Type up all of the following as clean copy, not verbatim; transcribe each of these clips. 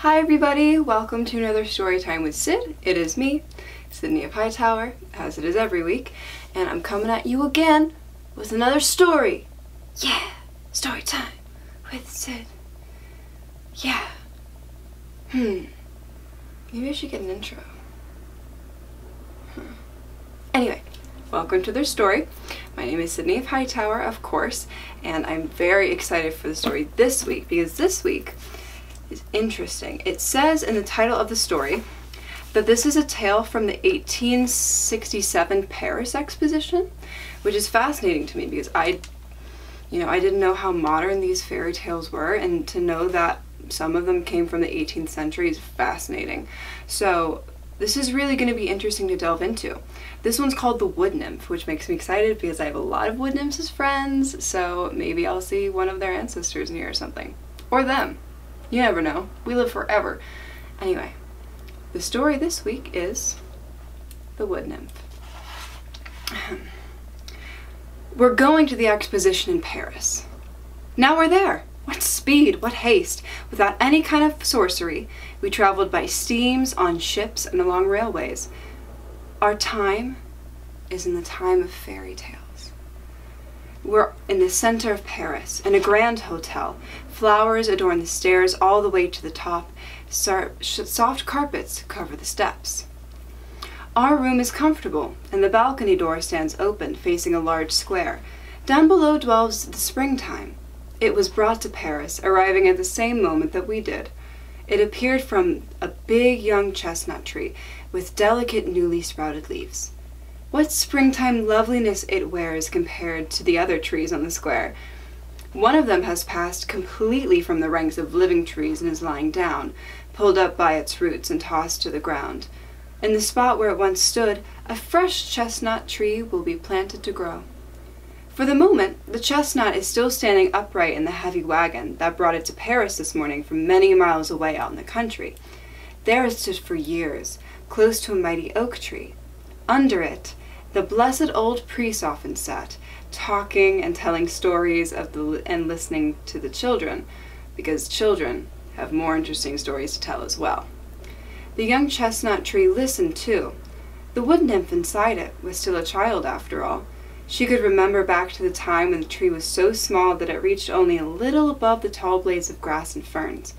Hi everybody, welcome to another Storytime with Sid. It is me, Sidney of Hightower, as it is every week, and I'm coming at you again with another story. Yeah, Storytime with Sid. Yeah. Maybe I should get an intro. Anyway, welcome to their story. My name is Sidney of Hightower, of course, and I'm very excited for the story this week because this week is interesting. It says in the title of the story that this is a tale from the 1867 Paris Exposition, which is fascinating to me because I didn't know how modern these fairy tales were, and to know that some of them came from the 18th century is fascinating. So this is really going to be interesting to delve into. This one's called the Wood Nymph, which makes me excited because I have a lot of wood nymphs as friends, so maybe I'll see one of their ancestors in here or something. Or them. You never know. We live forever. Anyway, the story this week is the Wood Nymph. We're going to the exposition in Paris. Now we're there. What speed, what haste. Without any kind of sorcery, we traveled by steams, on ships, and along railways. Our time is in the time of fairy tales. We're in the center of Paris, in a grand hotel. Flowers adorn the stairs all the way to the top. Soft carpets cover the steps. Our room is comfortable, and the balcony door stands open, facing a large square. Down below dwells the springtime. It was brought to Paris, arriving at the same moment that we did. It appeared from a big young chestnut tree, with delicate newly sprouted leaves. What springtime loveliness it wears compared to the other trees on the square. One of them has passed completely from the ranks of living trees and is lying down, pulled up by its roots and tossed to the ground. In the spot where it once stood, a fresh chestnut tree will be planted to grow. For the moment, the chestnut is still standing upright in the heavy wagon that brought it to Paris this morning from many miles away out in the country. There it stood for years, close to a mighty oak tree. Under it, the blessed old priest often sat, talking and telling stories and listening to the children, because children have more interesting stories to tell as well. The young chestnut tree listened too. The wood nymph inside it was still a child after all. She could remember back to the time when the tree was so small that it reached only a little above the tall blades of grass and ferns.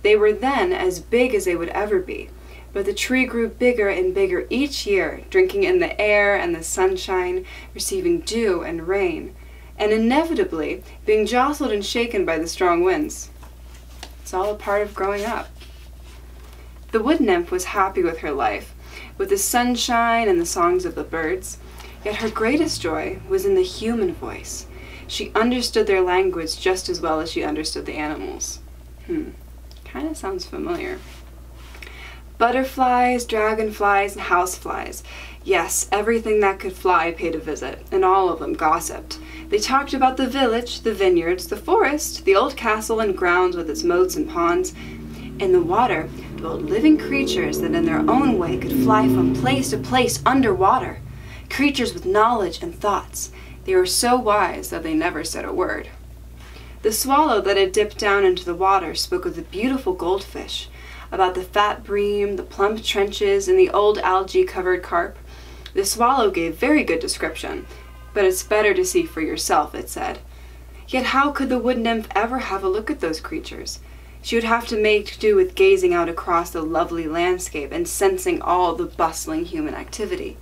They were then as big as they would ever be, but the tree grew bigger and bigger each year, drinking in the air and the sunshine, receiving dew and rain, and inevitably being jostled and shaken by the strong winds. It's all a part of growing up. The wood nymph was happy with her life, with the sunshine and the songs of the birds. Yet her greatest joy was in the human voice. She understood their language just as well as she understood the animals. Kind of sounds familiar. Butterflies, dragonflies, and houseflies. Yes, everything that could fly paid a visit, and all of them gossiped. They talked about the village, the vineyards, the forest, the old castle and grounds with its moats and ponds. In the water dwelled living creatures that in their own way could fly from place to place underwater. Creatures with knowledge and thoughts. They were so wise that they never said a word. The swallow that had dipped down into the water spoke of the beautiful goldfish, about the fat bream, the plump trenches, and the old algae-covered carp. The swallow gave very good description, but it's better to see for yourself, it said. Yet how could the wood nymph ever have a look at those creatures? She would have to make do with gazing out across the lovely landscape and sensing all the bustling human activity.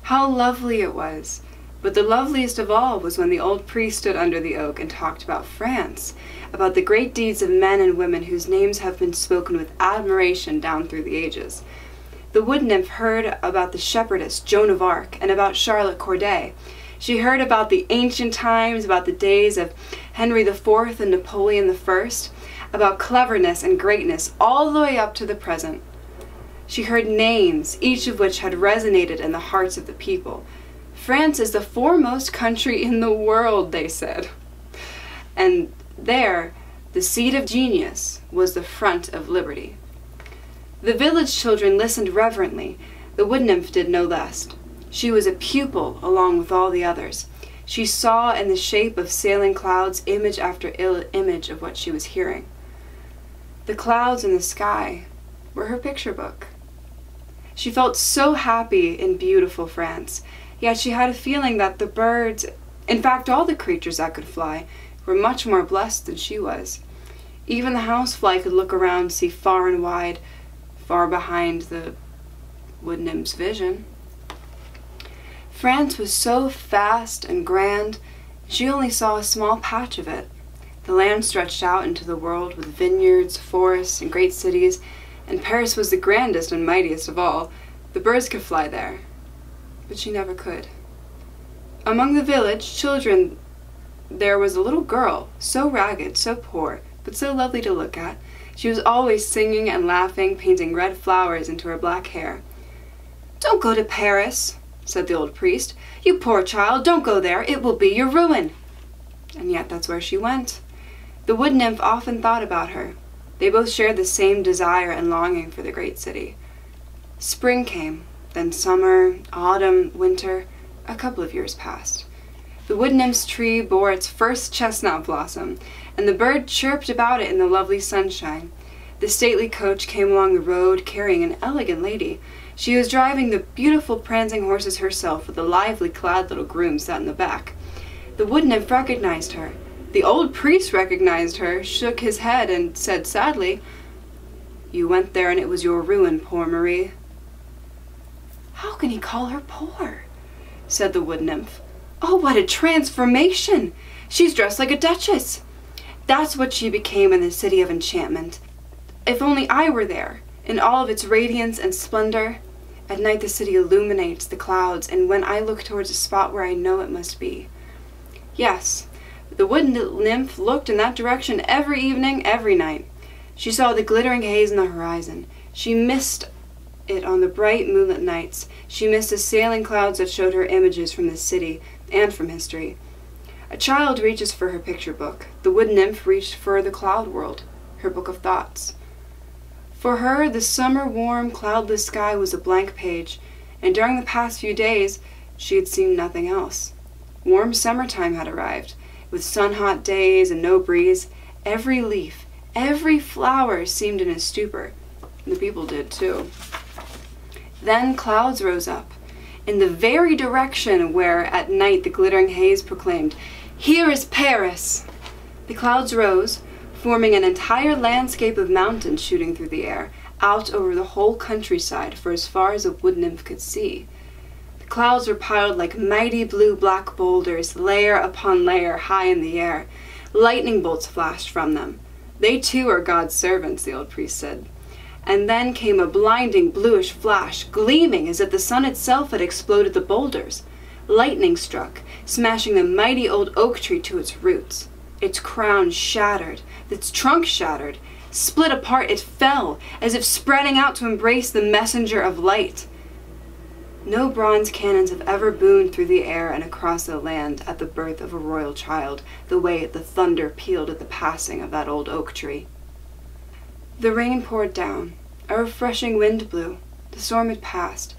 How lovely it was! But the loveliest of all was when the old priest stood under the oak and talked about France, about the great deeds of men and women whose names have been spoken with admiration down through the ages. The wood nymph heard about the shepherdess Joan of Arc and about Charlotte Corday. She heard about the ancient times, about the days of Henry IV and Napoleon I, about cleverness and greatness all the way up to the present. She heard names, each of which had resonated in the hearts of the people. France is the foremost country in the world, they said. And there, the seat of genius was the front of liberty. The village children listened reverently. The wood nymph did no less. She was a pupil along with all the others. She saw in the shape of sailing clouds image after image of what she was hearing. The clouds in the sky were her picture book. She felt so happy in beautiful France, yet she had a feeling that the birds, in fact all the creatures that could fly, were much more blessed than she was. Even the housefly could look around, see far and wide, far behind the Wood Nymph's vision. France was so vast and grand, she only saw a small patch of it. The land stretched out into the world with vineyards, forests, and great cities, and Paris was the grandest and mightiest of all. The birds could fly there, but she never could. Among the village children there was a little girl, so ragged, so poor, but so lovely to look at. She was always singing and laughing, painting red flowers into her black hair. "Don't go to Paris," said the old priest. "You poor child, don't go there. It will be your ruin." And yet that's where she went. The Wood Nymph often thought about her. They both shared the same desire and longing for the great city. Spring came, then summer, autumn, winter. A couple of years passed. The Wood Nymph's tree bore its first chestnut blossom, and the bird chirped about it in the lovely sunshine. The stately coach came along the road carrying an elegant lady. She was driving the beautiful prancing horses herself, with a lively clad little groom sat in the back. The Wood Nymph recognized her. The old priest recognized her, shook his head, and said sadly, "You went there and it was your ruin, poor Marie." "How can he call her poor?" said the Wood Nymph. "Oh, what a transformation! She's dressed like a duchess. That's what she became in the City of Enchantment. If only I were there, in all of its radiance and splendor. At night the city illuminates the clouds, and when I look towards a spot where I know it must be." Yes, the Wood Nymph looked in that direction every evening, every night. She saw the glittering haze in the horizon. She missed it on the bright moonlit nights. She missed the sailing clouds that showed her images from the city and from history. A child reaches for her picture book. The Wood Nymph reached for the cloud world, her book of thoughts. For her, the summer warm, cloudless sky was a blank page, and during the past few days, she had seen nothing else. Warm summertime had arrived, with sun-hot days and no breeze. Every leaf, every flower seemed in a stupor. The people did too. Then clouds rose up, in the very direction where at night the glittering haze proclaimed, "Here is Paris!" The clouds rose, forming an entire landscape of mountains shooting through the air, out over the whole countryside for as far as a Wood Nymph could see. The clouds were piled like mighty blue-black boulders, layer upon layer, high in the air. Lightning bolts flashed from them. "They too are God's servants," the old priest said. And then came a blinding bluish flash, gleaming as if the sun itself had exploded the boulders. Lightning struck, smashing the mighty old oak tree to its roots. Its crown shattered, its trunk shattered. Split apart, it fell, as if spreading out to embrace the messenger of light. No bronze cannons have ever boomed through the air and across the land at the birth of a royal child, the way the thunder pealed at the passing of that old oak tree. The rain poured down. A refreshing wind blew. The storm had passed.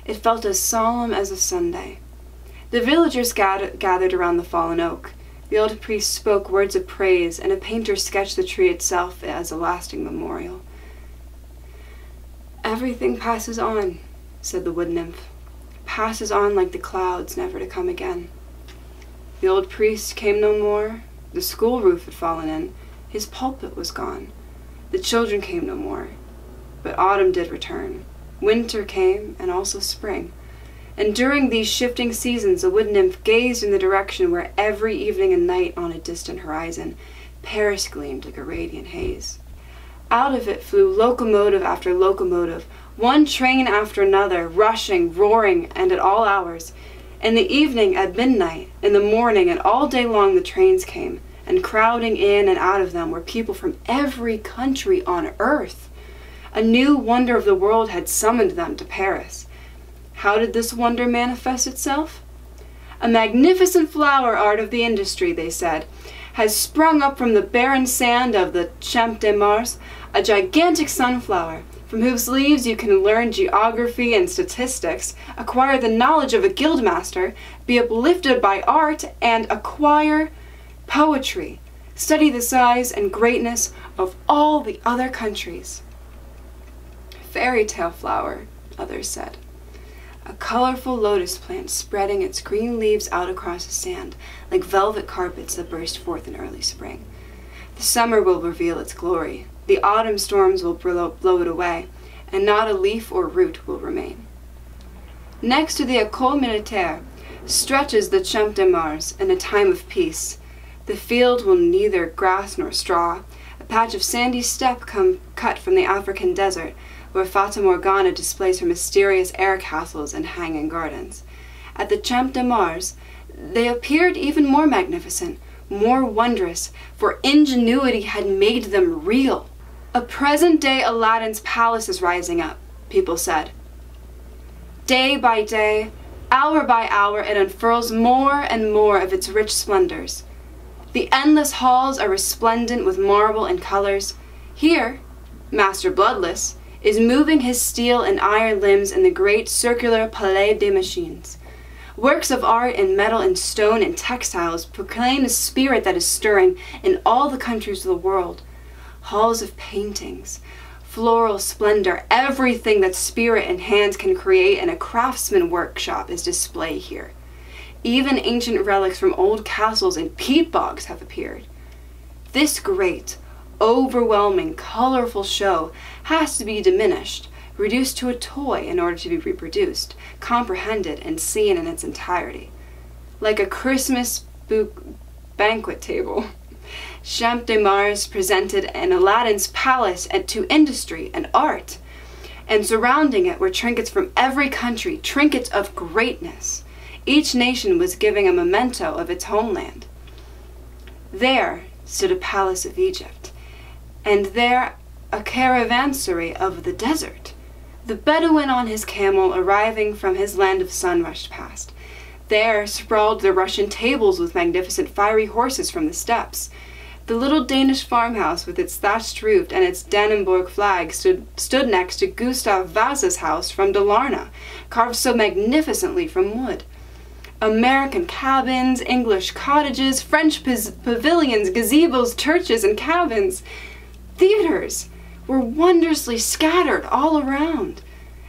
It felt as solemn as a Sunday. The villagers gathered around the fallen oak. The old priest spoke words of praise, and a painter sketched the tree itself as a lasting memorial. "Everything passes on," said the Wood Nymph. "Passes on like the clouds, never to come again." The old priest came no more. The school roof had fallen in. His pulpit was gone. The children came no more. But autumn did return. Winter came, and also spring. And during these shifting seasons, the Wood Nymph gazed in the direction where every evening and night on a distant horizon, Paris gleamed like a radiant haze. Out of it flew locomotive after locomotive, one train after another, rushing, roaring, and at all hours. In the evening, at midnight, in the morning, and all day long the trains came, and crowding in and out of them were people from every country on earth. A new wonder of the world had summoned them to Paris. How did this wonder manifest itself? "A magnificent flower art of the industry," they said, "has sprung up from the barren sand of the Champ de Mars, a gigantic sunflower, from whose leaves you can learn geography and statistics, acquire the knowledge of a guildmaster, be uplifted by art, and acquire poetry. Study the size and greatness, of all the other countries. Fairytale flower, others said. A colorful lotus plant spreading its green leaves out across the sand, like velvet carpets that burst forth in early spring. The summer will reveal its glory. The autumn storms will blow it away, and not a leaf or root will remain. Next to the École Militaire stretches the Champ de Mars in a time of peace. The field will neither grass nor straw, a patch of sandy steppe cut from the African desert, where Fata Morgana displays her mysterious air castles and hanging gardens. At the Champ de Mars, they appeared even more magnificent, more wondrous, for ingenuity had made them real. A present-day Aladdin's palace is rising up, people said. Day by day, hour by hour, it unfurls more and more of its rich splendors. The endless halls are resplendent with marble and colors. Here, Master Bloodless is moving his steel and iron limbs in the great circular Palais des Machines. Works of art in metal and stone and textiles proclaim the spirit that is stirring in all the countries of the world. Halls of paintings, floral splendor, everything that spirit and hands can create in a craftsman workshop is displayed here. Even ancient relics from old castles and peat bogs have appeared. This great, overwhelming, colorful show has to be diminished, reduced to a toy in order to be reproduced, comprehended, and seen in its entirety. Like a Christmas banquet table, Champ de Mars presented an Aladdin's palace to industry and art, and surrounding it were trinkets from every country, trinkets of greatness. Each nation was giving a memento of its homeland. There stood a palace of Egypt, and there a caravansary of the desert. The Bedouin on his camel arriving from his land of sun rushed past. There sprawled the Russian tables with magnificent fiery horses from the steppes. The little Danish farmhouse with its thatched roof and its Dannenburg flag stood next to Gustav Vasa's house from Dalarna, carved so magnificently from wood. American cabins, English cottages, French pavilions, gazebos, churches, and cabins. Theaters were wondrously scattered all around,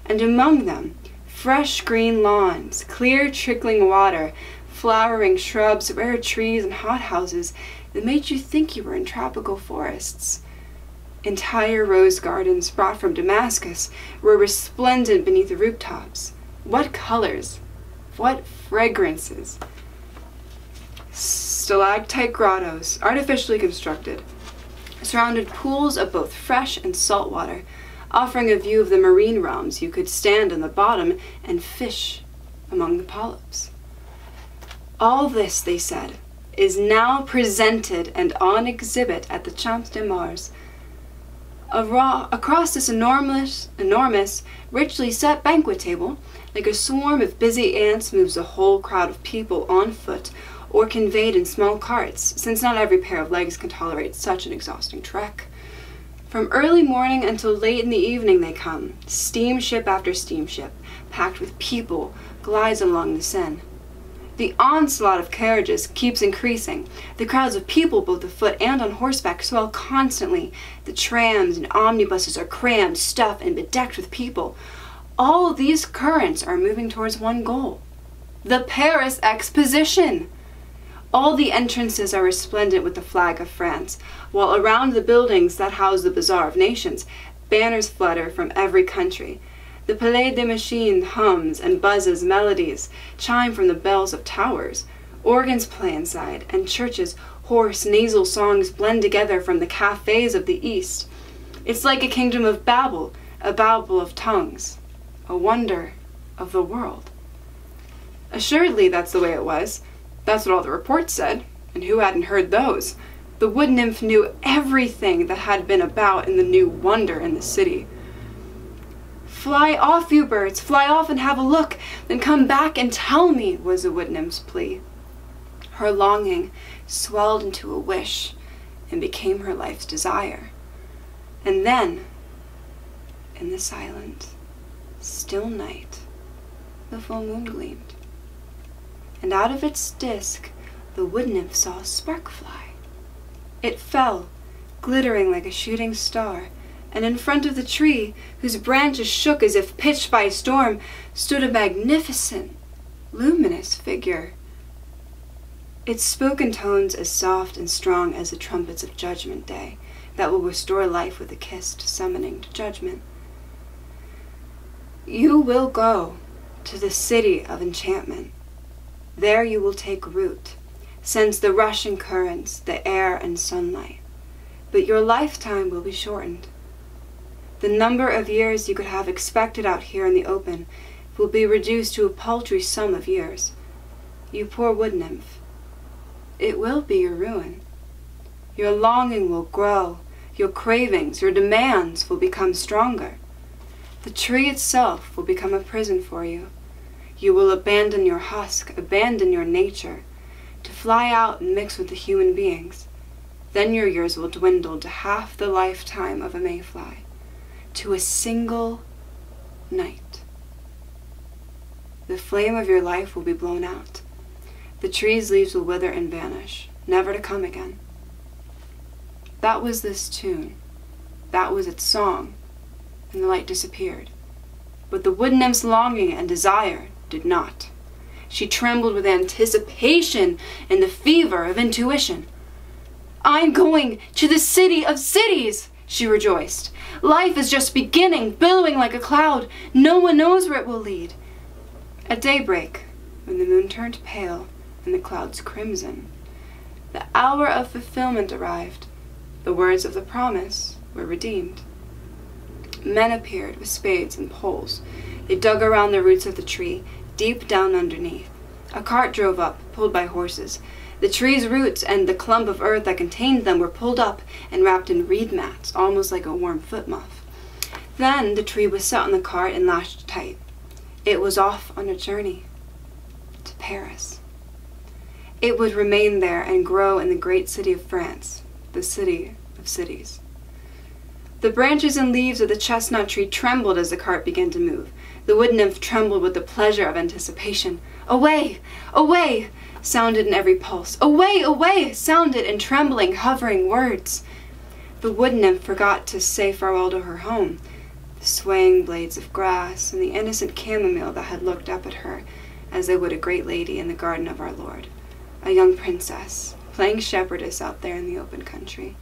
and among them, fresh green lawns, clear trickling water, flowering shrubs, rare trees, and hothouses that made you think you were in tropical forests. Entire rose gardens brought from Damascus were resplendent beneath the rooftops. What colors! What fragrances! Stalactite grottos, artificially constructed, surrounded pools of both fresh and salt water, offering a view of the marine realms. You could stand on the bottom and fish among the polyps. All this, they said, is now presented and on exhibit at the Champ de Mars. Across this enormous, richly set banquet table, like a swarm of busy ants, moves a whole crowd of people on foot or conveyed in small carts, since not every pair of legs can tolerate such an exhausting trek. From early morning until late in the evening they come. Steamship after steamship, packed with people, glides along the Seine. The onslaught of carriages keeps increasing. The crowds of people, both afoot and on horseback, swell constantly. The trams and omnibuses are crammed, stuffed, and bedecked with people. All these currents are moving towards one goal: the Paris Exposition. All the entrances are resplendent with the flag of France, while around the buildings that house the Bazaar of Nations, banners flutter from every country. The Palais des Machines hums and buzzes melodies, chime from the bells of towers. Organs play inside, and churches' hoarse, nasal songs blend together from the cafes of the East. It's like a kingdom of Babel, a Babel of tongues, a wonder of the world. Assuredly, that's the way it was. That's what all the reports said, and who hadn't heard those? The Wood Nymph knew everything that had been about in the new wonder in the city. "Fly off, you birds, fly off and have a look, then come back and tell me," was the Wood Nymph's plea. Her longing swelled into a wish and became her life's desire. And then, in the silent, still night, the full moon gleamed. And out of its disk the Wood Nymph saw a spark fly. It fell, glittering like a shooting star, and in front of the tree, whose branches shook as if pitched by a storm, stood a magnificent, luminous figure. It spoke in tones as soft and strong as the trumpets of Judgment Day, that will restore life with a kiss, summoning to judgment. You will go to the city of enchantment. There you will take root, sense the rushing currents, the air and sunlight. But your lifetime will be shortened. The number of years you could have expected out here in the open will be reduced to a paltry sum of years. You poor wood nymph, it will be your ruin. Your longing will grow, your cravings, your demands will become stronger. The tree itself will become a prison for you. You will abandon your husk, abandon your nature, to fly out and mix with the human beings. Then your years will dwindle to half the lifetime of a mayfly, to a single night. The flame of your life will be blown out. The tree's leaves will wither and vanish, never to come again. That was this tune. That was its song, and the light disappeared. But the wood nymph's longing and desire did not. She trembled with anticipation and the fever of intuition. I'm going to the city of cities, she rejoiced. Life is just beginning, billowing like a cloud. No one knows where it will lead. At daybreak, when the moon turned pale and the clouds crimson, the hour of fulfillment arrived. The words of the promise were redeemed. Men appeared with spades and poles. They dug around the roots of the tree, deep down underneath. A cart drove up, pulled by horses. The tree's roots and the clump of earth that contained them were pulled up and wrapped in reed mats, almost like a warm foot muff. Then the tree was set on the cart and lashed tight. It was off on a journey to Paris. It would remain there and grow in the great city of France, the city of cities. The branches and leaves of the chestnut tree trembled as the cart began to move. The wood nymph trembled with the pleasure of anticipation. Away! Away! Sounded in every pulse. Away! Away! Sounded in trembling, hovering words. The wood nymph forgot to say farewell to her home, the swaying blades of grass and the innocent chamomile that had looked up at her as they would a great lady in the garden of our Lord, a young princess, playing shepherdess out there in the open country.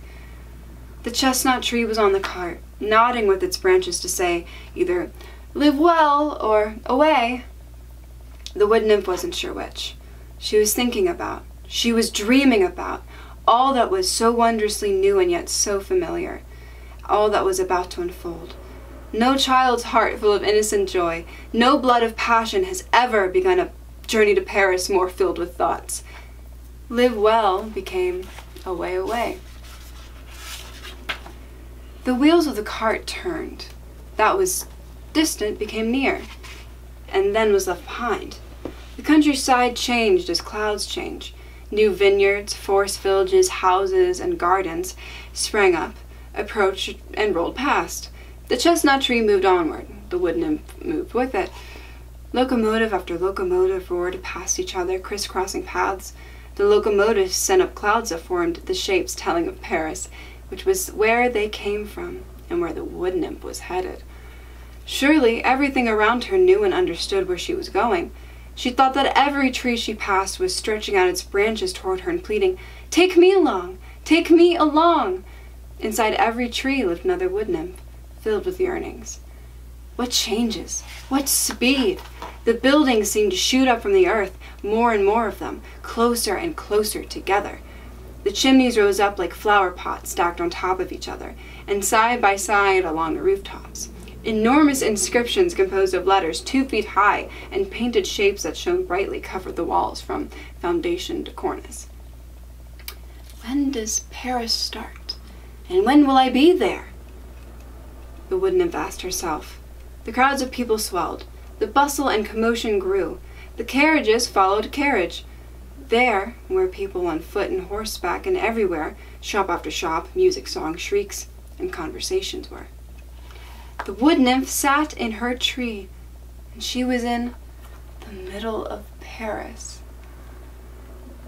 The chestnut tree was on the cart, nodding with its branches to say either, live well, or away. The wood nymph wasn't sure which. She was thinking about, she was dreaming about, all that was so wondrously new and yet so familiar, all that was about to unfold. No child's heart full of innocent joy, no blood of passion has ever begun a journey to Paris more filled with thoughts. Live well became away, away. The wheels of the cart turned. That was distant became near, and then was left behind. The countryside changed as clouds change. New vineyards, forest villages, houses, and gardens sprang up, approached, and rolled past. The chestnut tree moved onward. The wood nymph moved with it. Locomotive after locomotive roared past each other, crisscrossing paths. The locomotives sent up clouds that formed the shapes telling of Paris, which was where they came from and where the wood nymph was headed. Surely everything around her knew and understood where she was going. She thought that every tree she passed was stretching out its branches toward her and pleading, "Take me along! Take me along!" Inside every tree lived another wood nymph, filled with yearnings. What changes! What speed! The buildings seemed to shoot up from the earth, more and more of them, closer and closer together. The chimneys rose up like flower pots stacked on top of each other, and side by side along the rooftops. Enormous inscriptions composed of letters 2 feet high and painted shapes that shone brightly covered the walls from foundation to cornice. When does Paris start? And when will I be there? The wood nymph asked herself. The crowds of people swelled. The bustle and commotion grew. The carriages followed carriage. There were people on foot and horseback, and everywhere, shop after shop, music, song, shrieks, and conversations were. The wood nymph sat in her tree, and she was in the middle of Paris.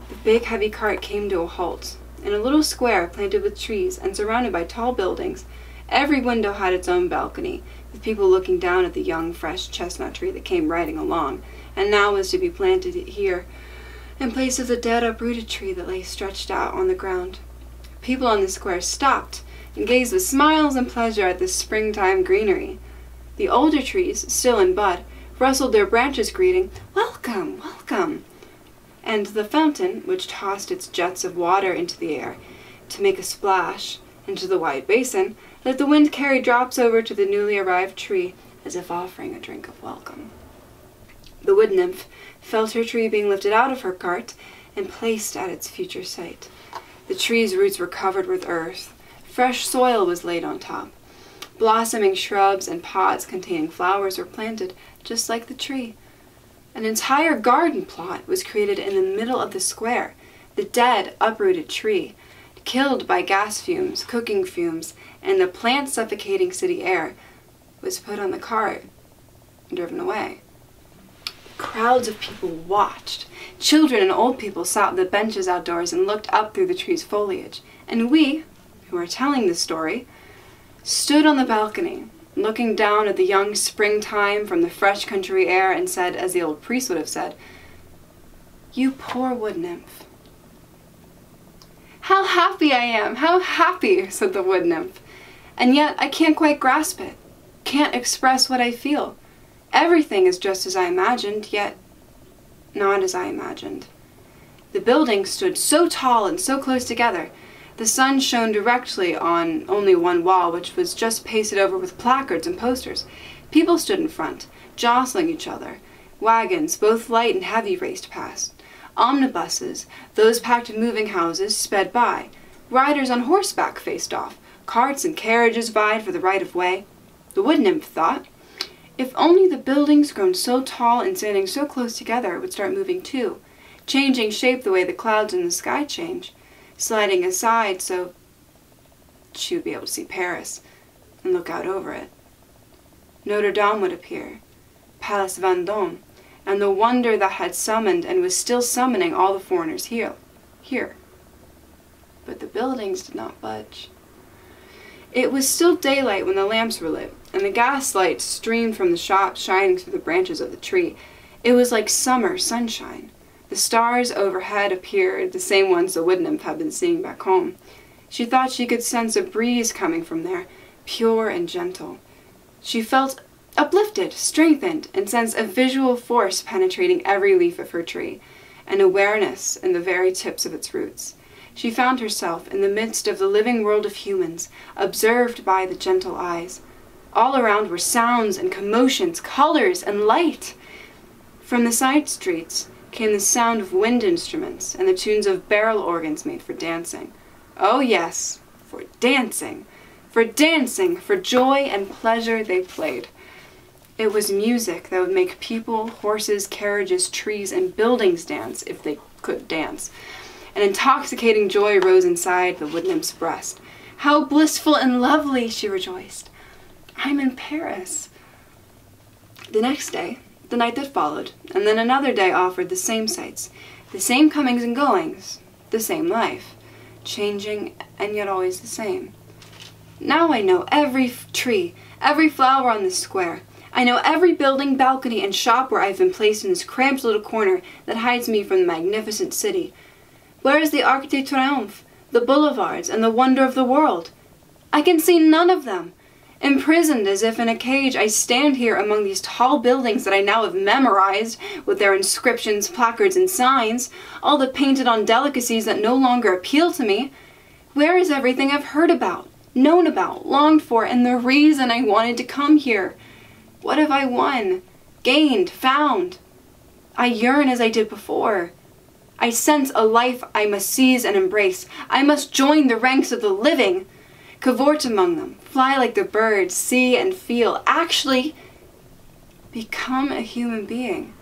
The big heavy cart came to a halt, in a little square planted with trees and surrounded by tall buildings. Every window had its own balcony, with people looking down at the young, fresh chestnut tree that came riding along, and now was to be planted here, in place of the dead, uprooted tree that lay stretched out on the ground. People on the square stopped and gazed with smiles and pleasure at this springtime greenery. The older trees, still in bud, rustled their branches greeting, "Welcome, welcome!" And the fountain, which tossed its jets of water into the air to make a splash into the wide basin, let the wind carry drops over to the newly arrived tree as if offering a drink of welcome. The wood nymph felt her tree being lifted out of her cart and placed at its future site. The tree's roots were covered with earth. Fresh soil was laid on top. Blossoming shrubs and pots containing flowers were planted, just like the tree. An entire garden plot was created in the middle of the square. The dead, uprooted tree, killed by gas fumes, cooking fumes, and the plant-suffocating city air, was put on the cart and driven away. Crowds of people watched. Children and old people sat on the benches outdoors and looked up through the tree's foliage. And we, who are telling the story, stood on the balcony, looking down at the young springtime from the fresh country air and said, as the old priest would have said, "You poor wood nymph." "How happy I am! How happy!" said the wood nymph. "And yet I can't quite grasp it, can't express what I feel. Everything is just as I imagined, yet not as I imagined." The buildings stood so tall and so close together. The sun shone directly on only one wall, which was just pasted over with placards and posters. People stood in front, jostling each other. Wagons, both light and heavy, raced past. Omnibuses, those packed in moving houses, sped by. Riders on horseback faced off. Carts and carriages vied for the right of way. The wood nymph thought, if only the buildings grown so tall and standing so close together would start moving too, changing shape the way the clouds in the sky change, sliding aside so she would be able to see Paris and look out over it. Notre Dame would appear, Palace Vendôme, and the wonder that had summoned and was still summoning all the foreigners here. But the buildings did not budge. It was still daylight when the lamps were lit, and the gaslight streamed from the shops shining through the branches of the tree. It was like summer sunshine. The stars overhead appeared, the same ones the wood nymph had been seeing back home. She thought she could sense a breeze coming from there, pure and gentle. She felt uplifted, strengthened, and sensed a visual force penetrating every leaf of her tree, an awareness in the very tips of its roots. She found herself in the midst of the living world of humans, observed by the gentle eyes. All around were sounds and commotions, colors and light. From the side streets came the sound of wind instruments and the tunes of barrel organs made for dancing. Oh yes, for dancing, for joy and pleasure they played. It was music that would make people, horses, carriages, trees, and buildings dance if they could dance. An intoxicating joy rose inside the wood nymph's breast. How blissful and lovely, she rejoiced. I'm in Paris. The next day, the night that followed, and then another day offered the same sights, the same comings and goings, the same life, changing and yet always the same. Now I know every tree, every flower on this square. I know every building, balcony, and shop where I've been placed in this cramped little corner that hides me from the magnificent city. Where is the Arc de Triomphe, the boulevards, and the wonder of the world? I can see none of them. Imprisoned as if in a cage, I stand here among these tall buildings that I now have memorized, with their inscriptions, placards, and signs, all the painted-on delicacies that no longer appeal to me. Where is everything I've heard about, known about, longed for, and the reason I wanted to come here? What have I won, gained, found? I yearn as I did before. I sense a life I must seize and embrace. I must join the ranks of the living, cavort among them, fly like the birds, see and feel, actually become a human being,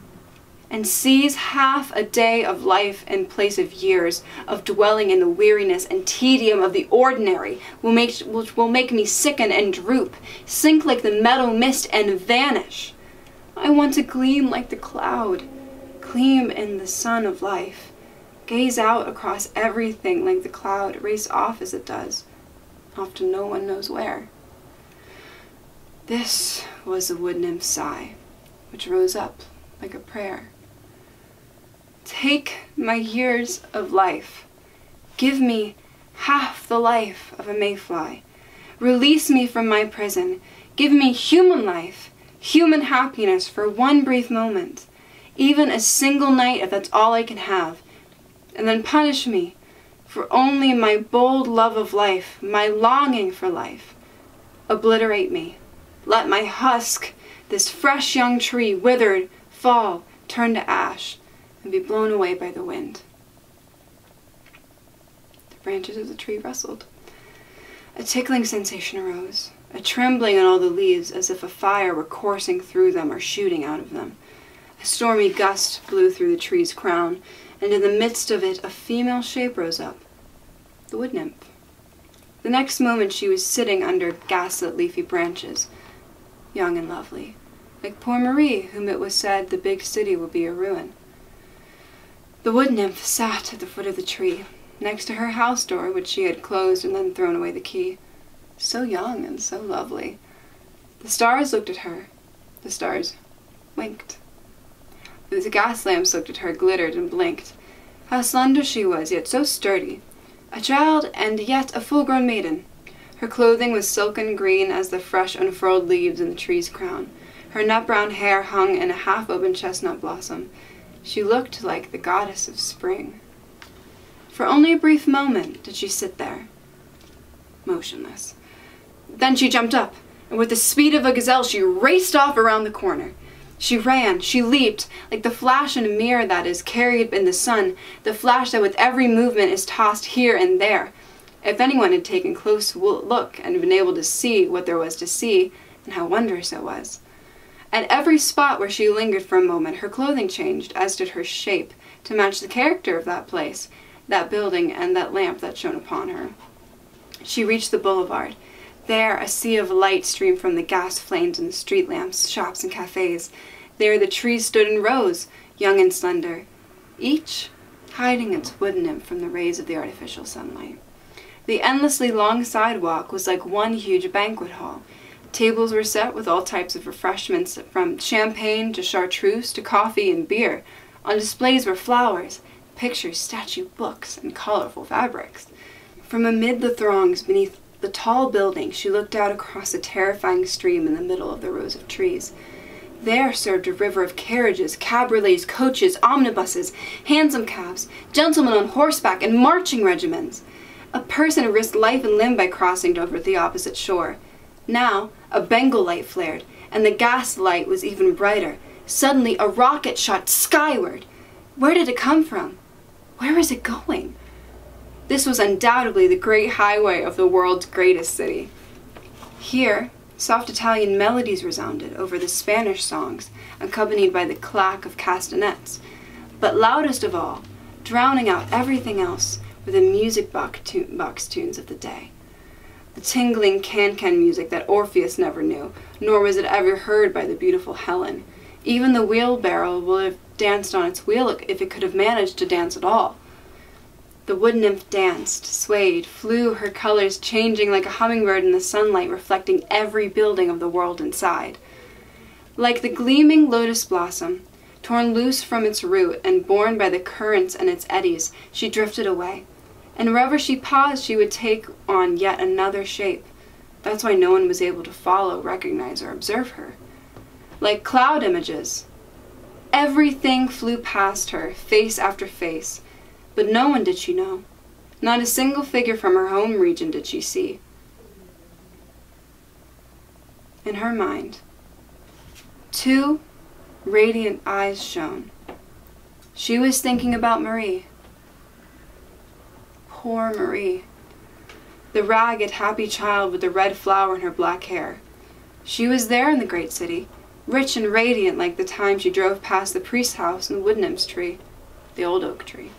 and seize half a day of life in place of years of dwelling in the weariness and tedium of the ordinary, which will make me sicken and droop, sink like the meadow mist and vanish. I want to gleam like the cloud, gleam in the sun of life, gaze out across everything like the cloud, race off as it does, often no one knows where. This was the wood nymph's sigh, which rose up like a prayer. Take my years of life. Give me half the life of a mayfly. Release me from my prison. Give me human life, human happiness for one brief moment, even a single night if that's all I can have, and then punish me for only my bold love of life, my longing for life. Obliterate me. Let my husk, this fresh young tree, withered, fall, turn to ash, and be blown away by the wind. The branches of the tree rustled. A tickling sensation arose, a trembling in all the leaves as if a fire were coursing through them or shooting out of them. A stormy gust blew through the tree's crown, and in the midst of it a female shape rose up, the wood nymph. The next moment she was sitting under gaslit leafy branches, young and lovely, like poor Marie, whom it was said the big city would be a ruin. The wood nymph sat at the foot of the tree, next to her house door, which she had closed and then thrown away the key. So young and so lovely. The stars looked at her. The stars winked. The gas lamps looked at her, glittered and blinked. How slender she was, yet so sturdy. A child and yet a full-grown maiden. Her clothing was silken green as the fresh unfurled leaves in the tree's crown. Her nut-brown hair hung in a half-open chestnut blossom. She looked like the goddess of spring. For only a brief moment did she sit there, motionless. Then she jumped up, and with the speed of a gazelle she raced off around the corner. She ran, she leaped, like the flash in a mirror that is carried in the sun, the flash that with every movement is tossed here and there. If anyone had taken close look and been able to see what there was to see, and how wondrous it was. At every spot where she lingered for a moment, her clothing changed, as did her shape, to match the character of that place, that building, and that lamp that shone upon her. She reached the boulevard. There a sea of light streamed from the gas flames and the street lamps, shops and cafes. There the trees stood in rows, young and slender, each hiding its wood nymph from the rays of the artificial sunlight. The endlessly long sidewalk was like one huge banquet hall. Tables were set with all types of refreshments, from champagne to chartreuse to coffee and beer. On displays were flowers, pictures, statue books, and colorful fabrics. From amid the throngs beneath the tall building, she looked out across a terrifying stream in the middle of the rows of trees. There surged a river of carriages, cabriolets, coaches, omnibuses, hansom cabs, gentlemen on horseback, and marching regiments. A person risked life and limb by crossing over the opposite shore. Now, a Bengal light flared, and the gas light was even brighter. Suddenly, a rocket shot skyward. Where did it come from? Where was it going? This was undoubtedly the great highway of the world's greatest city. Here, soft Italian melodies resounded over the Spanish songs, accompanied by the clack of castanets. But loudest of all, drowning out everything else, were the music box tunes of the day. The tingling can-can music that Orpheus never knew, nor was it ever heard by the beautiful Helen. Even the wheelbarrow would have danced on its wheel if it could have managed to dance at all. The wood nymph danced, swayed, flew, her colors changing like a hummingbird in the sunlight, reflecting every building of the world inside. Like the gleaming lotus blossom, torn loose from its root and borne by the currents and its eddies, she drifted away. And wherever she paused, she would take on yet another shape. That's why no one was able to follow, recognize, or observe her. Like cloud images, everything flew past her, face after face. But no one did she know. Not a single figure from her home region did she see. In her mind, two radiant eyes shone. She was thinking about Marie. Poor Marie. The ragged, happy child with the red flower in her black hair. She was there in the great city, rich and radiant like the time she drove past the priest's house and the wood nymph's tree, the old oak tree.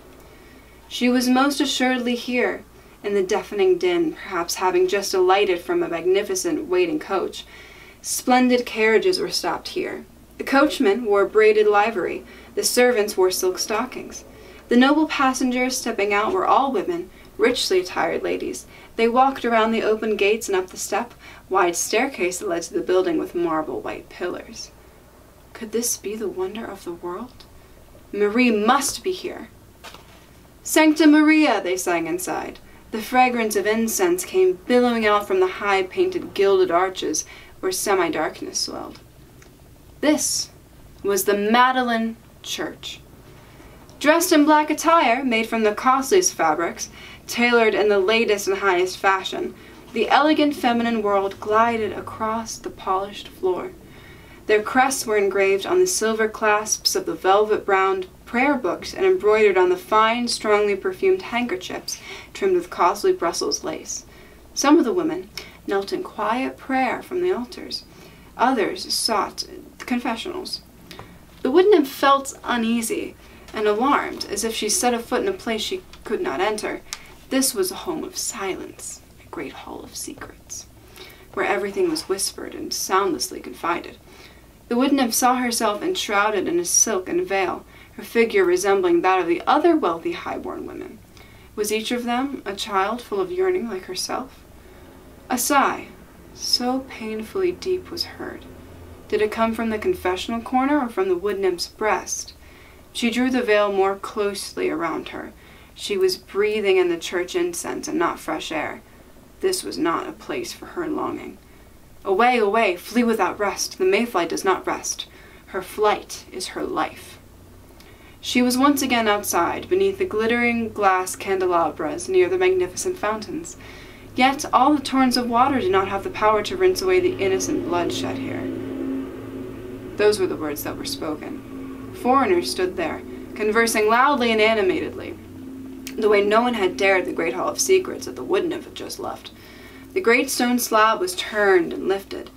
She was most assuredly here, in the deafening din, perhaps having just alighted from a magnificent waiting coach. Splendid carriages were stopped here. The coachmen wore braided livery, the servants wore silk stockings. The noble passengers stepping out were all women, richly attired ladies. They walked around the open gates and up the wide staircase that led to the building with marble white pillars. Could this be the wonder of the world? Marie must be here. Sancta Maria, they sang inside. The fragrance of incense came billowing out from the high painted gilded arches where semi-darkness swelled. This was the Magdalene Church. Dressed in black attire, made from the costliest fabrics, tailored in the latest and highest fashion, the elegant feminine world glided across the polished floor. Their crests were engraved on the silver clasps of the velvet-brown prayer books and embroidered on the fine, strongly perfumed handkerchiefs trimmed with costly Brussels lace. Some of the women knelt in quiet prayer from the altars. Others sought confessionals. The Wood Nymph felt uneasy and alarmed, as if she set a foot in a place she could not enter. This was a home of silence, a great hall of secrets, where everything was whispered and soundlessly confided. The Wood Nymph saw herself enshrouded in a silk and veil, her figure resembling that of the other wealthy high-born women. Was each of them a child full of yearning like herself? A sigh, so painfully deep, was heard. Did it come from the confessional corner or from the Wood Nymph's breast? She drew the veil more closely around her. She was breathing in the church incense and not fresh air. This was not a place for her longing. Away, away, flee without rest. The mayfly does not rest. Her flight is her life. She was once again outside, beneath the glittering glass candelabras near the magnificent fountains. Yet all the torrents of water do not have the power to rinse away the innocent blood shed here. Those were the words that were spoken. Foreigners stood there, conversing loudly and animatedly, the way no one had dared the great hall of secrets that the Wood Nymph had just left. The great stone slab was turned and lifted.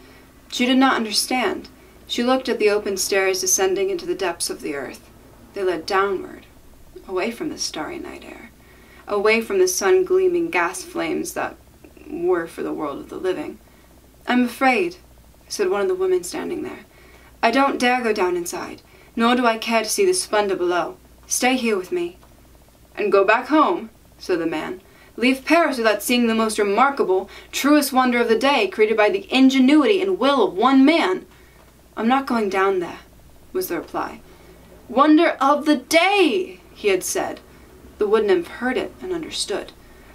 She did not understand. She looked at the open stairs descending into the depths of the earth. They led downward, away from the starry night air, away from the sun-gleaming gas flames that were for the world of the living. "I'm afraid," said one of the women standing there. "I don't dare go down inside, nor do I care to see the splendor below. Stay here with me." "And go back home," said the man. "Leave Paris without seeing the most remarkable, truest wonder of the day, created by the ingenuity and will of one man." "I'm not going down there," was the reply. "Wonder of the day," he had said. The Wood Nymph heard it and understood.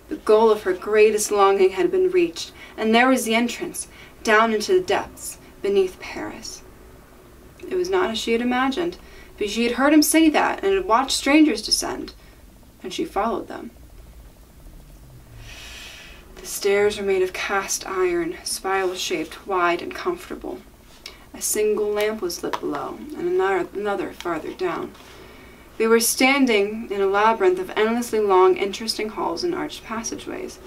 The goal of her greatest longing had been reached, and there was the entrance, down into the depths, beneath Paris. It was not as she had imagined, but she had heard him say that, and had watched strangers descend, and she followed them. The stairs were made of cast iron, spiral-shaped, wide, and comfortable. A single lamp was lit below, and another farther down. They were standing in a labyrinth of endlessly long, interesting halls and arched passageways.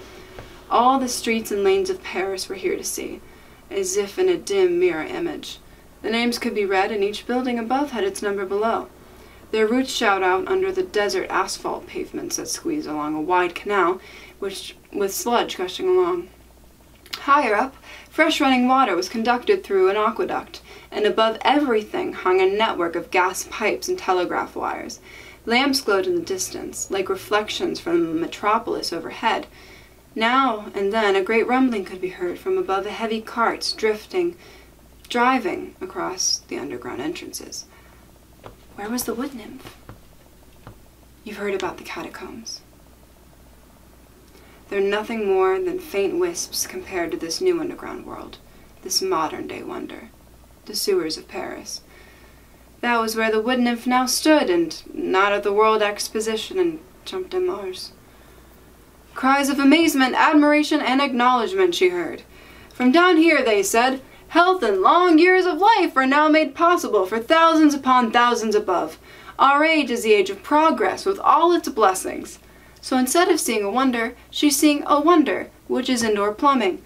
All the streets and lanes of Paris were here to see, as if in a dim mirror image. The names could be read, and each building above had its number below. Their roots shot out under the desert asphalt pavements that squeezed along a wide canal, with sludge gushing along. Higher up, fresh running water was conducted through an aqueduct, and above everything hung a network of gas pipes and telegraph wires. Lamps glowed in the distance, like reflections from the metropolis overhead. Now and then a great rumbling could be heard from above the heavy carts driving across the underground entrances. Where was the Wood Nymph? You've heard about the catacombs. They're nothing more than faint wisps compared to this new underground world, this modern-day wonder, the sewers of Paris. That was where the Wood Nymph now stood, and not at the World Exposition and jumped in Mars. Cries of amazement, admiration, and acknowledgement she heard. From down here, they said, health and long years of life are now made possible for thousands upon thousands above. Our age is the age of progress with all its blessings. So instead of seeing a wonder, she's seeing a wonder, which is indoor plumbing.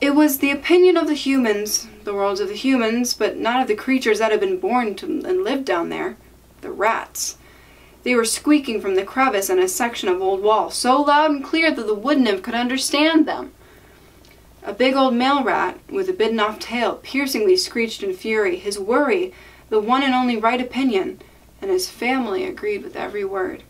It was the opinion of the humans, the worlds of the humans, but not of the creatures that had been born to and lived down there, the rats. They were squeaking from the crevice in a section of old wall, so loud and clear that the Wood Nymph could understand them. A big old male rat, with a bitten-off tail, piercingly screeched in fury, his worry, the one and only right opinion. and his family agreed with every word.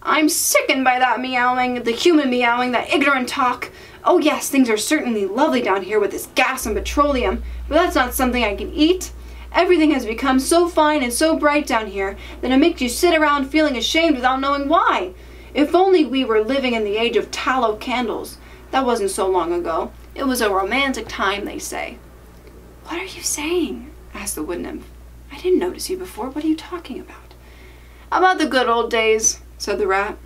"I'm sickened by that meowing, the human meowing, that ignorant talk. Oh yes, things are certainly lovely down here with this gas and petroleum, but that's not something I can eat. Everything has become so fine and so bright down here that it makes you sit around feeling ashamed without knowing why. If only we were living in the age of tallow candles. That wasn't so long ago. It was a romantic time, they say." "What are you saying?" asked the Wood Nymph. "I didn't notice you before. What are you talking about?" "About the good old days," said the rat.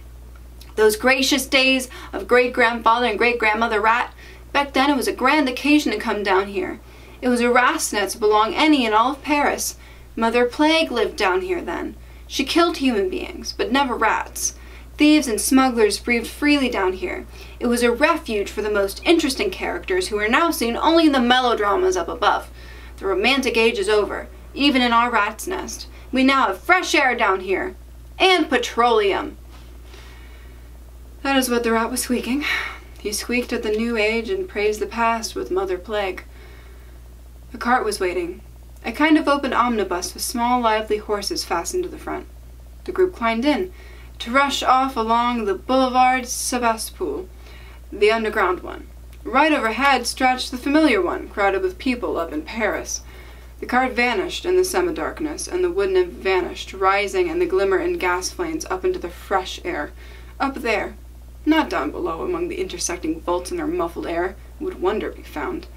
"Those gracious days of great-grandfather and great-grandmother Rat. Back then it was a grand occasion to come down here. It was a rat's nest to belong any and all of Paris. Mother Plague lived down here then. She killed human beings, but never rats. Thieves and smugglers breathed freely down here. It was a refuge for the most interesting characters who are now seen only in the melodramas up above. The romantic age is over, even in our rat's nest. We now have fresh air down here, and petroleum." That is what the rat was squeaking. He squeaked at the new age and praised the past with Mother Plague. A cart was waiting, a kind of open omnibus with small lively horses fastened to the front. The group climbed in, to rush off along the Boulevard Sebastopol, the underground one. Right overhead stretched the familiar one, crowded with people up in Paris. The cart vanished in the semi-darkness, and the Wood Nymph vanished, rising in the glimmer and gas flames up into the fresh air. Up there, not down below among the intersecting vaults in their muffled air, would wonder be found.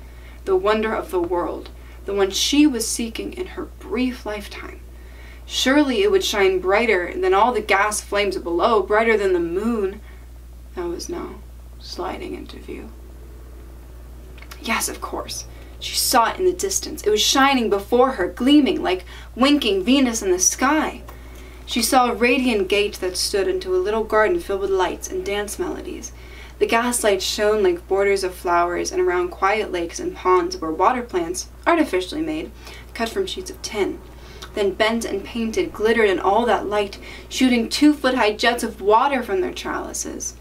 The wonder of the world, the one she was seeking in her brief lifetime. Surely it would shine brighter than all the gas flames below, brighter than the moon that was now sliding into view. Yes, of course. She saw it in the distance. It was shining before her, gleaming like winking Venus in the sky. She saw a radiant gate that stood into a little garden filled with lights and dance melodies. The gaslights shone like borders of flowers, and around quiet lakes and ponds were water plants, artificially made, cut from sheets of tin. Then bent and painted, glittered in all that light, shooting 2-foot-high jets of water from their chalices.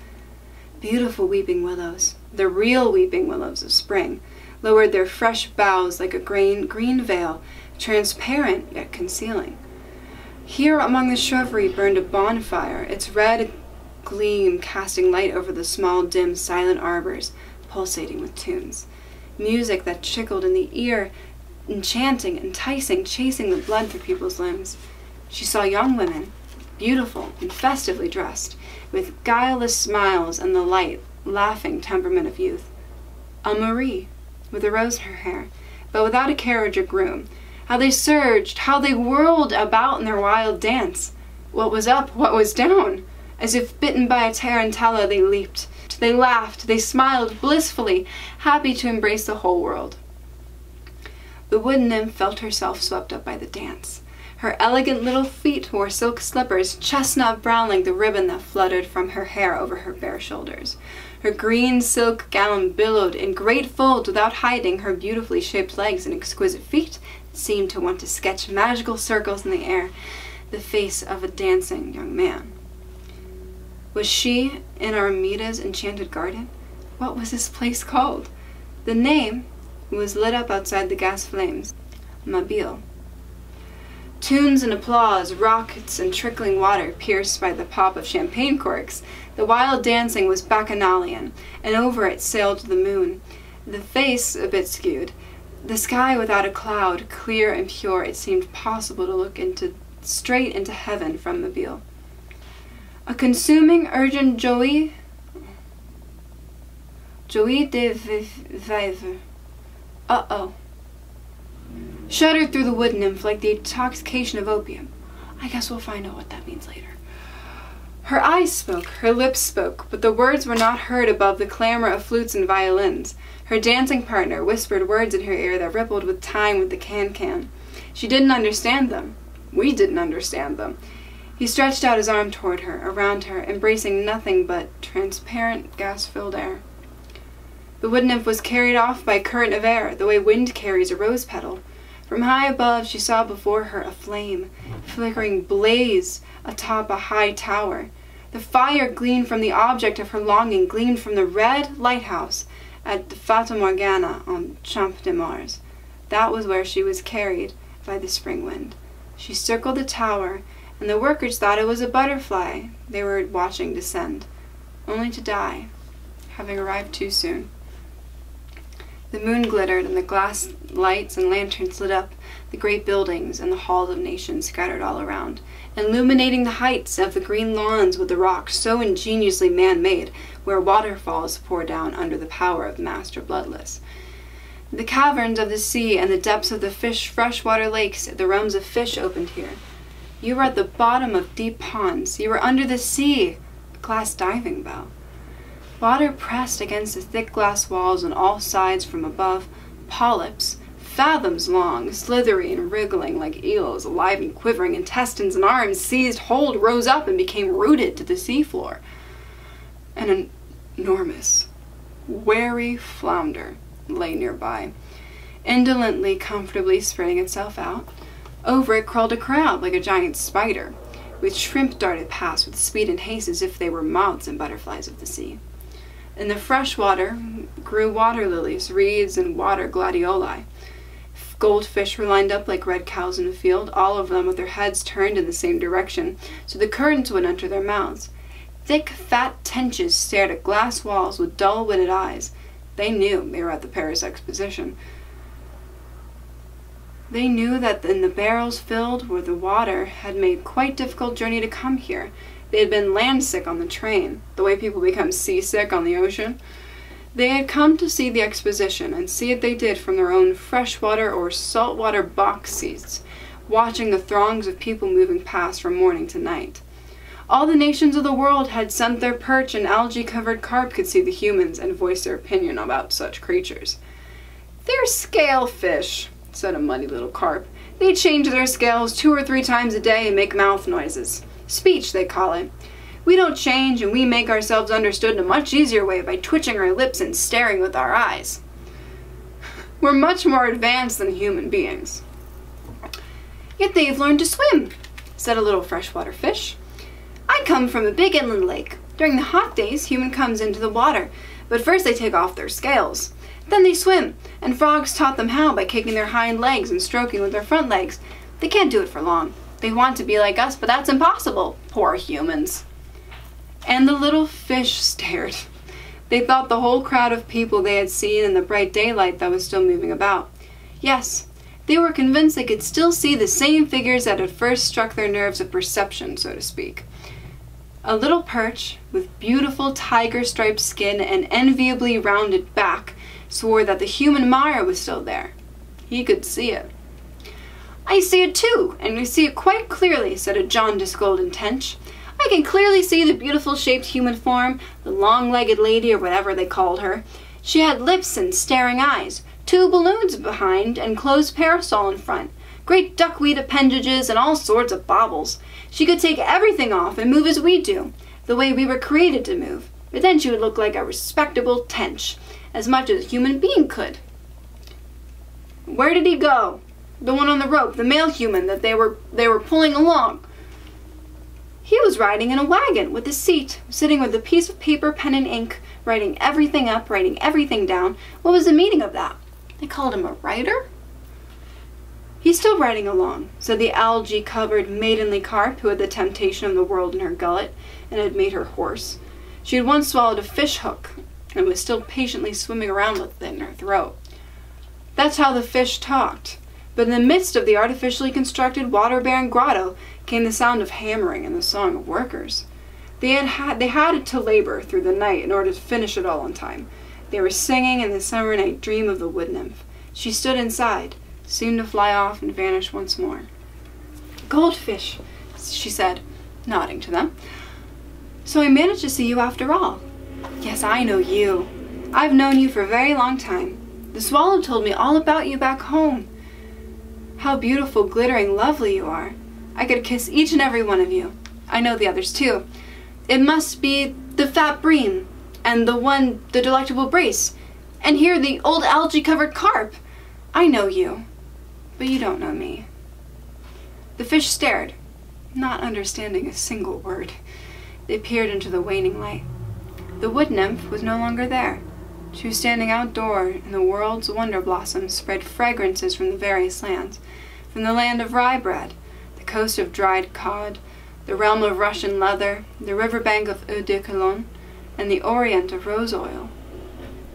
Beautiful weeping willows, the real weeping willows of spring, lowered their fresh boughs like a green veil, transparent yet concealing. Here among the shrubbery burned a bonfire, its red gleam casting light over the small, dim, silent arbors, pulsating with tunes. Music that trickled in the ear, enchanting, enticing, chasing the blood through people's limbs. She saw young women, beautiful and festively dressed, with guileless smiles and the light, laughing temperament of youth. A Marie, with a rose in her hair, but without a carriage or groom. How they surged, how they whirled about in their wild dance. What was up, what was down? As if bitten by a tarantella, they leaped. They laughed, they smiled blissfully, happy to embrace the whole world. The Wood Nymph felt herself swept up by the dance. Her elegant little feet wore silk slippers, chestnut brown like the ribbon that fluttered from her hair over her bare shoulders. Her green silk gown billowed in great folds without hiding her beautifully shaped legs and exquisite feet that seemed to want to sketch magical circles in the air, the face of a dancing young man. Was she in Armida's enchanted garden? What was this place called? The name was lit up outside the gas flames. Mabille. Tunes and applause, rockets and trickling water pierced by the pop of champagne corks. The wild dancing was bacchanalian, and over it sailed the moon, the face a bit skewed. The sky without a cloud, clear and pure, it seemed possible to look straight into heaven from Mabille. A consuming, urgent joie de vivre. Uh-oh. Shuddered through the Wood Nymph like the intoxication of opium. I guess we'll find out what that means later. Her eyes spoke, her lips spoke, but the words were not heard above the clamor of flutes and violins. Her dancing partner whispered words in her ear that rippled with time with the can-can. She didn't understand them. We didn't understand them. He stretched out his arm toward her, around her, embracing nothing but transparent, gas-filled air. The Wood Nymph was carried off by a current of air, the way wind carries a rose petal. From high above she saw before her a flame, flickering blaze atop a high tower. The fire gleamed from the object of her longing, gleamed from the red lighthouse at the Fata Morgana on Champ de Mars. That was where she was carried by the spring wind. She circled the tower, and the workers thought it was a butterfly they were watching descend, only to die, having arrived too soon. The moon glittered, and the glass lights and lanterns lit up the great buildings and the halls of nations scattered all around, illuminating the heights of the green lawns with the rocks so ingeniously man-made, where waterfalls pour down under the power of Master Bloodless. The caverns of the sea and the depths of the freshwater lakes, the realms of fish opened here. You were at the bottom of deep ponds. You were under the sea, a glass diving bell. Water pressed against the thick glass walls on all sides from above. Polyps, fathoms long, slithery and wriggling like eels, alive and quivering, intestines and arms seized hold, rose up and became rooted to the seafloor. An enormous, wary flounder lay nearby, indolently, comfortably spreading itself out. Over it crawled a crab like a giant spider, with shrimp darted past with speed and haste as if they were moths and butterflies of the sea. In the fresh water grew water lilies, reeds, and water gladioli. Goldfish were lined up like red cows in a field, all of them with their heads turned in the same direction, so the currents would enter their mouths. Thick, fat tenches stared at glass walls with dull-witted eyes. They knew they were at the Paris Exposition. They knew that in the barrels filled with the water had made quite difficult journey to come here. They had been land-sick on the train, the way people become seasick on the ocean. They had come to see the exposition, and see it they did from their own freshwater or saltwater box seats, watching the throngs of people moving past from morning to night. All the nations of the world had sent their perch, and algae-covered carp could see the humans and voice their opinion about such creatures. "They're scale fish," said a muddy little carp. "They change their scales 2 or 3 times a day and make mouth noises. Speech, they call it. We don't change, and we make ourselves understood in a much easier way by twitching our lips and staring with our eyes. We're much more advanced than human beings." "Yet they've learned to swim," said a little freshwater fish. "I come from a big inland lake. During the hot days, human comes into the water, but first they take off their scales. Then they swim, and frogs taught them how by kicking their hind legs and stroking with their front legs. They can't do it for long. They want to be like us, but that's impossible. Poor humans." And the little fish stared. They thought the whole crowd of people they had seen in the bright daylight that was still moving about. Yes, they were convinced they could still see the same figures that had first struck their nerves of perception, so to speak. A little perch, with beautiful tiger-striped skin and enviably rounded back, swore that the human mire was still there. He could see it. "I see it too, and I see it quite clearly," said a jaundiced golden tench. "I can clearly see the beautiful shaped human form, the long-legged lady or whatever they called her. She had lips and staring eyes, 2 balloons behind and closed parasol in front, great duckweed appendages and all sorts of baubles. She could take everything off and move as we do, the way we were created to move, but then she would look like a respectable tench, as much as a human being could." "Where did he go? The one on the rope, the male human that they were pulling along?" "He was riding in a wagon with a seat, sitting with a piece of paper, pen, and ink, writing everything up, writing everything down. What was the meaning of that? They called him a writer?" "He's still riding along," said the algae-covered maidenly carp who had the temptation of the world in her gullet and had made her hoarse. She had once swallowed a fish hook and was still patiently swimming around with it in her throat. That's how the fish talked. But in the midst of the artificially constructed water-bearing grotto came the sound of hammering and the song of workers. They had to labor through the night in order to finish it all on time. They were singing in the summer night dream of the Wood Nymph. She stood inside, soon to fly off and vanish once more. "Goldfish," she said, nodding to them. "So I managed to see you after all." "Yes, I know you. I've known you for a very long time. The swallow told me all about you back home. How beautiful, glittering, lovely you are. I could kiss each and every one of you. I know the others too. It must be the fat bream, and the delectable brace, and here the old algae-covered carp. I know you, but you don't know me." The fish stared, not understanding a single word. They peered into the waning light. The wood nymph was no longer there. She was standing outdoor in the world's wonder blossoms spread fragrances from the various lands, from the land of rye bread, coast of dried cod, the realm of Russian leather, the riverbank of eau de Cologne, and the orient of rose oil.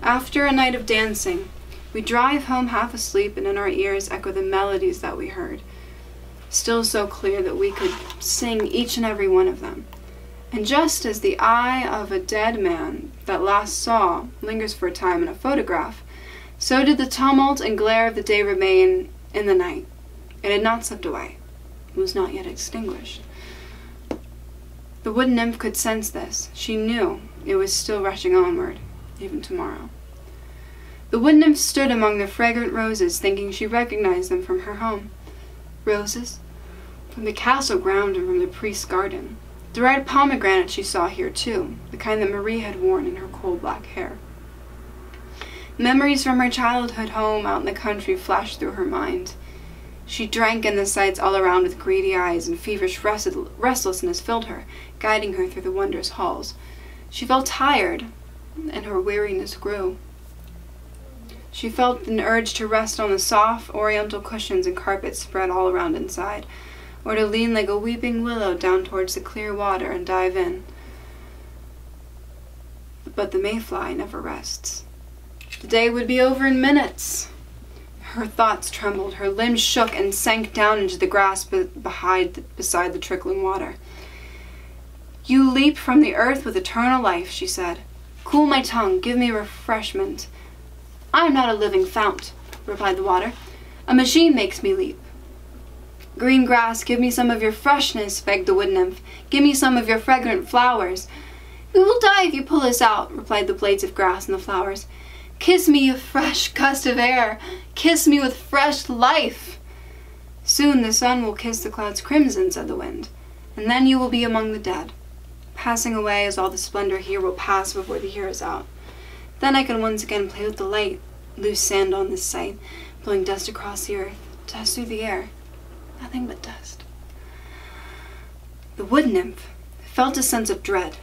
After a night of dancing, we drive home half asleep, and in our ears echo the melodies that we heard, still so clear that we could sing each and every one of them. And just as the eye of a dead man that last saw lingers for a time in a photograph, so did the tumult and glare of the day remain in the night. It had not slipped away. It was not yet extinguished. The wood nymph could sense this. She knew it was still rushing onward, even tomorrow. The wood nymph stood among the fragrant roses, thinking she recognized them from her home. Roses? From the castle ground and from the priest's garden. The red pomegranate she saw here, too, the kind that Marie had worn in her coal black hair. Memories from her childhood home out in the country flashed through her mind. She drank in the sights all around with greedy eyes, and feverish restlessness filled her, guiding her through the wondrous halls. She felt tired, and her weariness grew. She felt an urge to rest on the soft oriental cushions and carpets spread all around inside, or to lean like a weeping willow down towards the clear water and dive in. But the mayfly never rests. The day would be over in minutes. Her thoughts trembled, her limbs shook and sank down into the grass beside the trickling water. You leap from the earth with eternal life, she said. Cool my tongue, give me refreshment. I am not a living fount, replied the water. A machine makes me leap. Green grass, give me some of your freshness, begged the wood nymph. Give me some of your fragrant flowers. We will die if you pull us out, replied the blades of grass and the flowers. Kiss me, you fresh gust of air. Kiss me with fresh life. Soon the sun will kiss the clouds crimson, said the wind, and then you will be among the dead, passing away as all the splendor here will pass before the year is out. Then I can once again play with the light, loose sand on this site, blowing dust across the earth, dust through the air, nothing but dust. The wood nymph felt a sense of dread,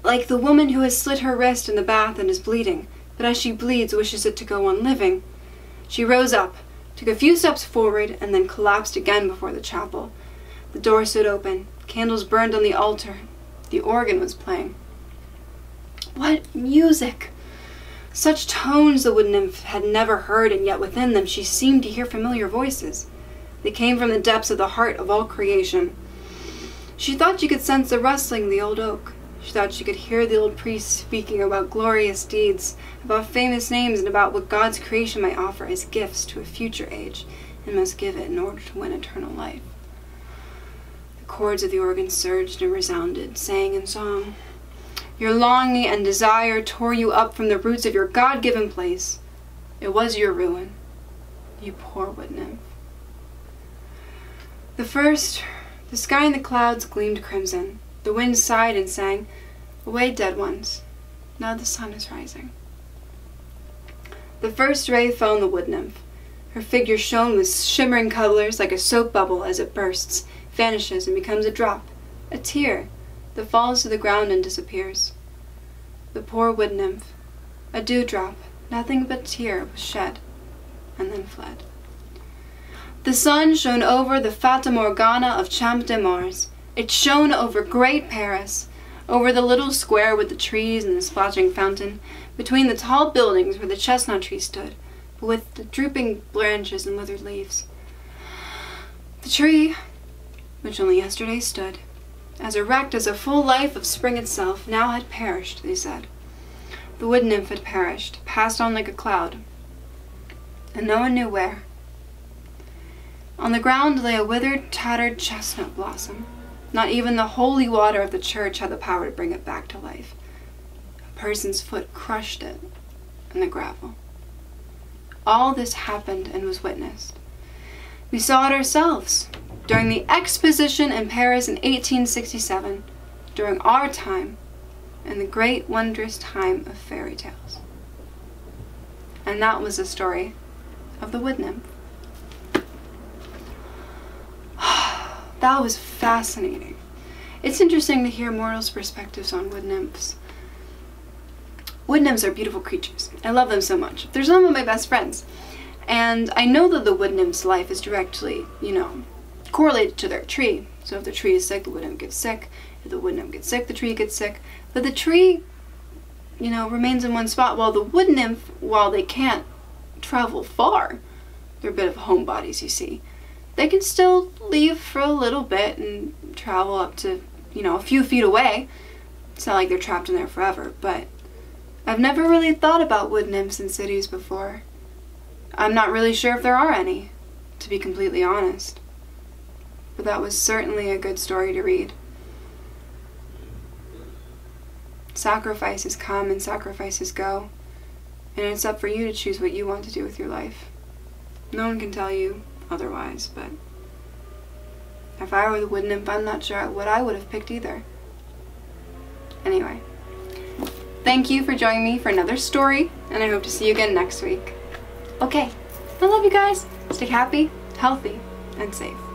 like the woman who has slit her wrist in the bath and is bleeding, but as she bleeds wishes it to go on living. She rose up, took a few steps forward, and then collapsed again before the chapel. The door stood open, candles burned on the altar, the organ was playing. What music! Such tones the wood nymph had never heard, and yet within them she seemed to hear familiar voices. They came from the depths of the heart of all creation. She thought she could sense the rustling of the old oak. She thought she could hear the old priests speaking about glorious deeds, about famous names, and about what God's creation might offer as gifts to a future age, and must give it in order to win eternal life. The chords of the organ surged and resounded, sang in song. Your longing and desire tore you up from the roots of your God-given place. It was your ruin, you poor wood nymph. The sky and the clouds gleamed crimson. The wind sighed and sang, Away, dead ones, now the sun is rising. The first ray fell on the wood nymph. Her figure shone with shimmering colors like a soap bubble as it bursts, vanishes, and becomes a drop, a tear, that falls to the ground and disappears. The poor wood nymph, a dewdrop, nothing but tear, was shed, and then fled. The sun shone over the Fata Morgana of Champ de Mars. It shone over great Paris, over the little square with the trees and the splashing fountain, between the tall buildings where the chestnut tree stood, but with the drooping branches and withered leaves. The tree, which only yesterday stood, as erect as a full life of spring itself, now had perished, they said. The wood nymph had perished, passed on like a cloud, and no one knew where. On the ground lay a withered, tattered chestnut blossom. Not even the holy water of the church had the power to bring it back to life. A person's foot crushed it in the gravel. All this happened and was witnessed. We saw it ourselves during the Exposition in Paris in 1867, during our time, and the great wondrous time of fairy tales. And that was the story of the wood nymph. That was fascinating. It's interesting to hear mortals' perspectives on wood nymphs. Wood nymphs are beautiful creatures. I love them so much. They're some of my best friends. And I know that the wood nymph's life is directly, correlated to their tree. So if the tree is sick, the wood nymph gets sick. If the wood nymph gets sick, the tree gets sick. But the tree, you know, remains in one spot, while the wood nymph, while they can't travel far, they're a bit of homebodies, you see, they can still leave for a little bit and travel up to, you know, a few feet away. It's not like they're trapped in there forever, but I've never really thought about wood nymphs in cities before. I'm not really sure if there are any, to be completely honest. But that was certainly a good story to read. Sacrifices come and sacrifices go, and it's up for you to choose what you want to do with your life. No one can tell you otherwise, but if I were the wood nymph, I'm not sure what I would have picked either. Anyway, thank you for joining me for another story, and I hope to see you again next week. Okay, I love you guys. Stay happy, healthy, and safe.